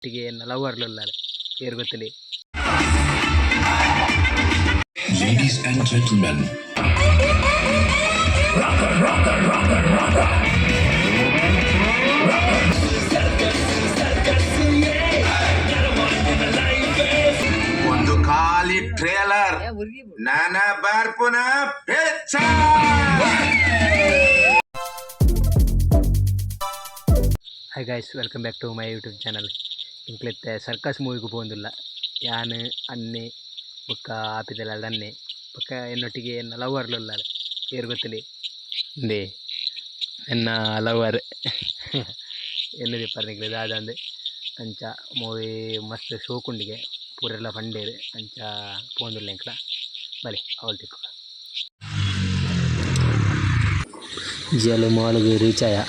ಒಟ್ಟಿಗೆ ಲವರ್ಲು ಏರು ಗೊತ್ತಿಲ್ಲ. Ladies and gentlemen, ಒಂದು ಖಾಲಿ ಟ್ರೇಲರ್ ನಾನ ಬಾರ್ಪುನ ಬೆಚ್ಚ. Hi guys, welcome back to my YouTube channel. ಇಂಕ್ಲೆತ್ತೆ ಸರ್ಕಸ್ ಮೂವಿಗೂ പോകുന്നിಲ್ಲ. ಯಾನು ಅನ್ನೆ ಬೊಕ್ಕ ಆಪಿದೆಲ್ಲ ಅನ್ನೆ ಬೊಕ್ಕ ಎನ್ನೊಟ್ಟಿಗೆ ಎನ್ನ ಲವರ್ಲು ಏರು ಗೊತ್ತಿಲ್ಲ ಇಂದೇ ಎನ್ನ ಲವರ್ ಎನ್ನದಿ ಪರ್ನಿಗ್ಲದ ಅದಂದೆ ಅಂಚ ಮೂವಿ ಮಸ್ತ್ ಶೋಕುಂಡಿಗೆ ಪೂರೆಲ್ಲ ಫಂಡೇರು ಅಂಚ ಪೋಂದಿಲ್ಲ ಎಂಕ್ಲ ಬಲಿ ಅವಳು ತಿಕ್ಕು ಜಲು ಮಾಲ್ಗೆ ರೀಚ್ ಆಯ.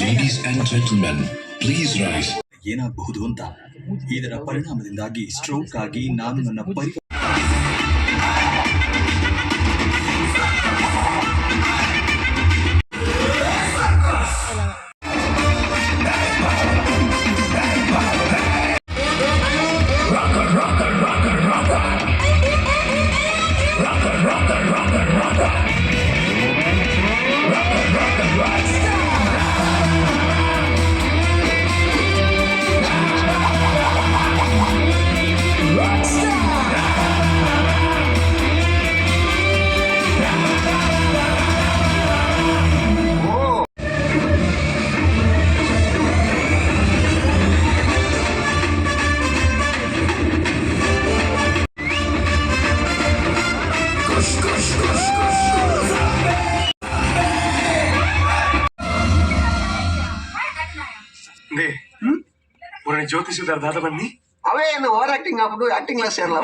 Ladies and gentlemen, please rise. ಏನಾಗಬಹುದು ಅಂತ ಇದರ ಪರಿಣಾಮದಿಂದಾಗಿ ಸ್ಟ್ರೋಕ್ ಆಗಿ ನಾನು ನನ್ನ ಜ್ಯೋತಿಷದಾರ ದಾದ ಬನ್ನಿ ಅವೇ ಏನು ಓವರ್ ಆಕ್ಟಿಂಗ್ ಆಗ್ಬಿಟ್ಟು ಆಕ್ಟಿಂಗ್ ಕ್ಲಾಸ್ ಸೇರಲ್ಲ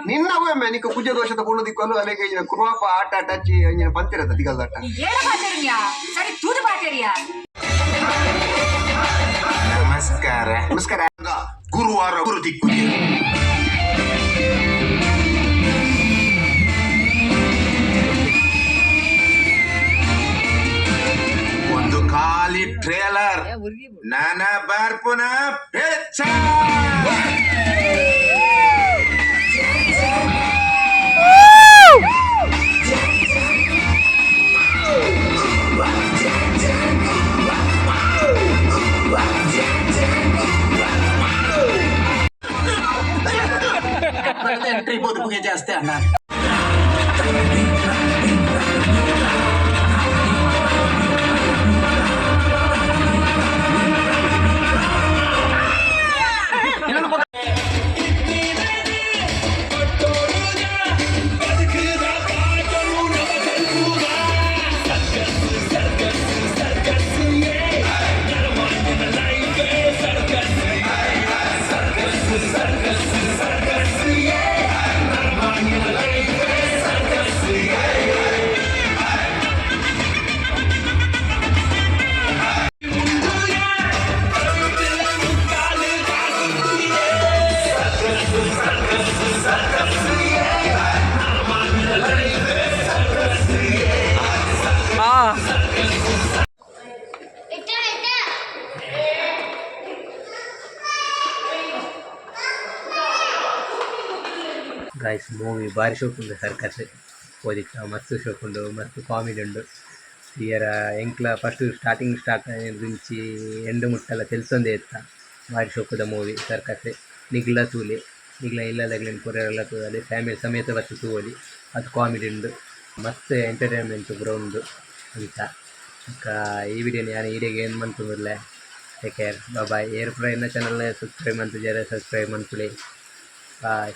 ನಿನ್ನವೇ ಮೇನಿಕ ಕುಜ ದೋಷದ ಪೂರ್ಣ ದಿಕ್ಕಲು ಅಲ್ಲಿಗೆ ಕೃಪಾಪ ಆಟ ಟಚ್ಚಿ ಬಂತಿರತ್ತ ದಿಗಲ್ದಾಟ. ನಮಸ್ಕಾರ. ನಮಸ್ಕಾರ. ಗುರುವಾರ ಗುರು ದಿಕ್ಕು. ಒಂದು ಖಾಲಿ ಟ್ರೇಲರ್ ನಾನ ಬಾರ್ಪುನ ಬೆಚ್ಚ. ಎಂಟ್ರಿ ಬದುಕಿಗೆ ಜಾಸ್ತಿ ಅಣ್ಣ. ಗಾಯ್ಸ್, ಮೂವಿ ಭಾರಿ ಶೋಕುಂಡು. ಸರ್ಕಸ್ ಓದಿತ್ತ ಮಸ್ತ್ ಶೋಕುಂಡು, ಮಸ್ತ್ ಕಾಮಿಡಿ ಉಂಡು. ಇಯರ ಎಂಕ್ಲ ಫಸ್ಟ್ ಸ್ಟಾರ್ಟ್ ಗುಂಚಿ ಎಂಡು ಮುಟ್ಟೆಲ್ಲ ತೆಲ್ಸೊಂದೇ ಇತ್ತ. ಭಾರಿ ಶೋಕುದ ಮೂವಿ ಸರ್ಕಸ್. ನಿಗ್ಲ ತೂಲಿ ನಿಗ್ಲ ಇಲ್ಲದಾಗ್ಲಿನ ಪೂರೆಲ್ಲ ತೂಲಿ ಫ್ಯಾಮಿಲಿ ಸಮೇತ ಬತ್ತು ತೂಲಿ. ಅದು ಕಾಮಿಡಿ ಉಂಡು, ಮಸ್ತ್ ಎಂಟರ್ಟೈನ್ಮೆಂಟ್ ಕೂಡ ಉಂಡು ಅಂತ. ಈ ವಿಡಿಯೋನ ನಾನು ಈಡೆಗೆ ಏನು ಮಂತುಲ್ಲ. ಟೇಕ್ ಕೇರ್, ಬಾಯ್. ಏರ್ ಕೂಡ ಎನ್ನ ಚಾನಲ್ನ ಸಬ್ಸ್ಕ್ರೈಬ್ ಮಂತಿದ್ದಾರೆ, ಸಬ್ಸ್ಕ್ರೈಬ್ ಮಂತ್ಲಿ. ಬಾಯ್.